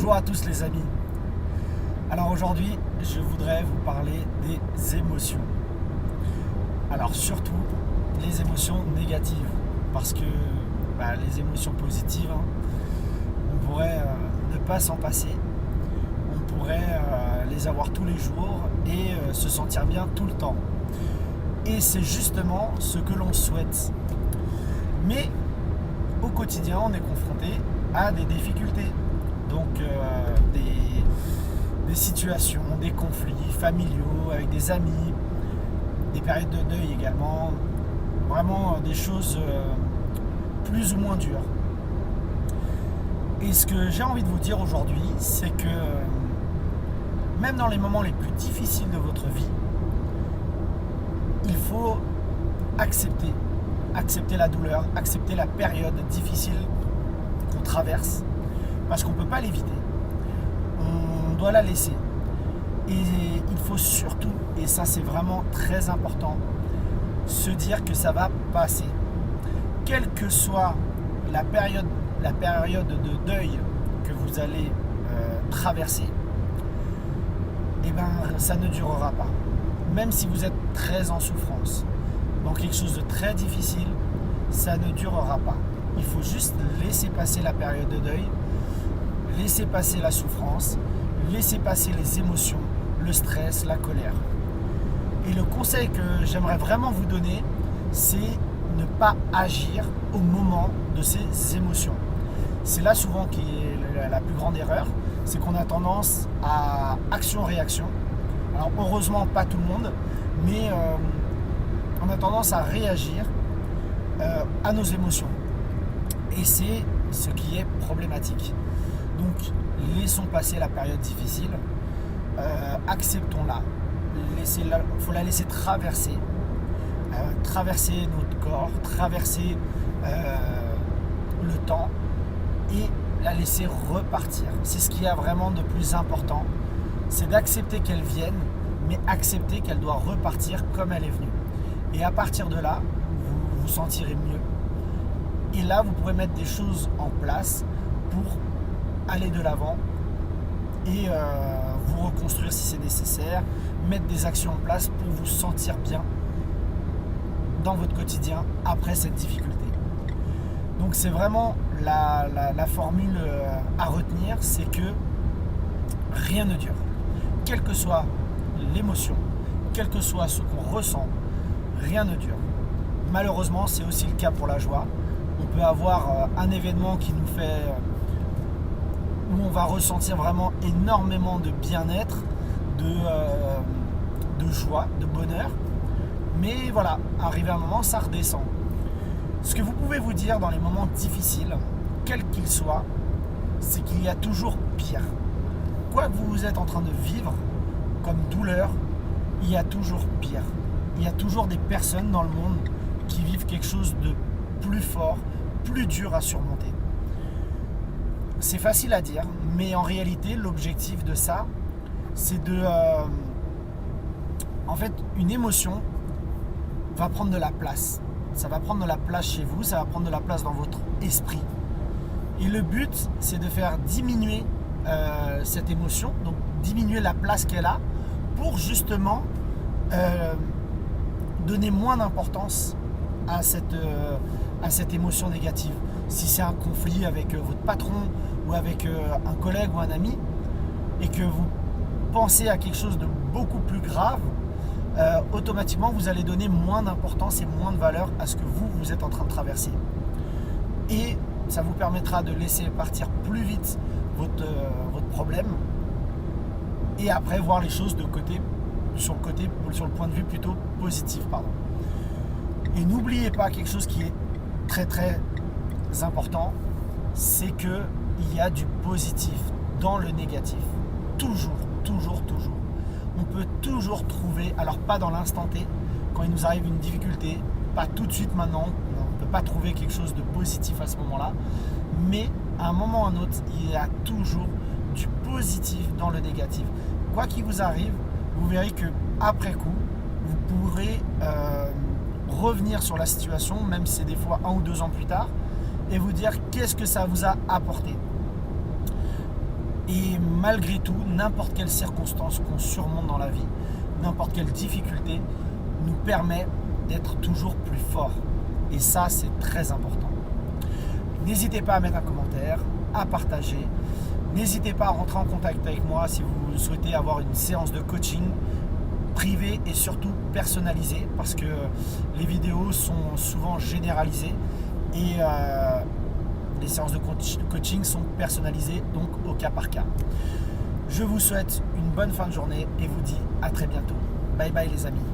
Bonjour à tous les amis. Alors aujourd'hui, je voudrais vous parler des émotions. Alors surtout les émotions négatives, parce que les émotions positives, on pourrait ne pas s'en passer. On pourrait les avoir tous les jours et se sentir bien tout le temps. Et c'est justement ce que l'on souhaite. Mais au quotidien, on est confronté à des difficultés. Donc des situations, des conflits familiaux avec des amis, des périodes de deuil également, vraiment des choses plus ou moins dures. Et ce que j'ai envie de vous dire aujourd'hui, c'est que même dans les moments les plus difficiles de votre vie, il faut accepter la douleur, accepter la période difficile qu'on traverse, parce qu'on ne peut pas l'éviter. On doit la laisser. Et il faut surtout, et ça c'est vraiment très important, se dire que ça va passer. Quelle que soit la période de deuil que vous allez traverser, ça ne durera pas. Même si vous êtes très en souffrance, dans quelque chose de très difficile, ça ne durera pas. Il faut juste laisser passer la période de deuil, laisser passer la souffrance, laisser passer les émotions, le stress, la colère. Et le conseil que j'aimerais vraiment vous donner, c'est ne pas agir au moment de ces émotions. C'est là souvent qui est la plus grande erreur, c'est qu'on a tendance à action-réaction. Alors heureusement pas tout le monde, mais on a tendance à réagir à nos émotions. Et c'est ce qui est problématique. Donc laissons passer la période difficile, acceptons-la, il faut la laisser traverser, traverser notre corps, traverser le temps et la laisser repartir. C'est ce qu'il y a vraiment de plus important, c'est d'accepter qu'elle vienne, mais accepter qu'elle doit repartir comme elle est venue. Et à partir de là, vous vous sentirez mieux. Et là, vous pourrez mettre des choses en place pour aller de l'avant et vous reconstruire si c'est nécessaire, mettre des actions en place pour vous sentir bien dans votre quotidien après cette difficulté. Donc c'est vraiment la formule à retenir, c'est que rien ne dure. Quelle que soit l'émotion, quel que soit ce qu'on ressent, rien ne dure. Malheureusement, c'est aussi le cas pour la joie. On peut avoir un événement qui nous fait, où on va ressentir vraiment énormément de bien-être, de joie, de bonheur. Mais voilà, arrivé à un moment, ça redescend. Ce que vous pouvez vous dire dans les moments difficiles, quels qu'ils soient, c'est qu'il y a toujours pire. Quoi que vous êtes en train de vivre comme douleur, il y a toujours pire. Il y a toujours des personnes dans le monde qui vivent quelque chose de plus fort, plus dur à surmonter. C'est facile à dire, mais en réalité, l'objectif de ça, c'est en fait, une émotion va prendre de la place. Ça va prendre de la place chez vous, ça va prendre de la place dans votre esprit. Et le but, c'est de faire diminuer cette émotion, donc diminuer la place qu'elle a, pour justement donner moins d'importance à cette émotion négative. Si c'est un conflit avec votre patron ou avec un collègue ou un ami et que vous pensez à quelque chose de beaucoup plus grave, automatiquement vous allez donner moins d'importance et moins de valeur à ce que vous êtes en train de traverser. Et ça vous permettra de laisser partir plus vite votre problème et après voir les choses sur le point de vue plutôt positif. Et n'oubliez pas quelque chose qui est très très important, c'est qu'il y a du positif dans le négatif. Toujours. On peut toujours trouver, alors pas dans l'instant T, quand il nous arrive une difficulté, pas tout de suite maintenant, on ne peut pas trouver quelque chose de positif à ce moment-là, mais à un moment ou à un autre, il y a toujours du positif dans le négatif. Quoi qu'il vous arrive, vous verrez que après coup, vous pourrez revenir sur la situation, même si c'est des fois 1 ou 2 ans plus tard, et vous dire qu'est-ce que ça vous a apporté. Et malgré tout, n'importe quelle circonstance qu'on surmonte dans la vie, n'importe quelle difficulté, nous permet d'être toujours plus fort. Et ça, c'est très important. N'hésitez pas à mettre un commentaire, à partager. N'hésitez pas à rentrer en contact avec moi si vous souhaitez avoir une séance de coaching privée et surtout personnalisée, parce que les vidéos sont souvent généralisées et les séances de coaching sont personnalisées, donc au cas par cas. Je vous souhaite une bonne fin de journée et vous dis à très bientôt. Bye bye les amis.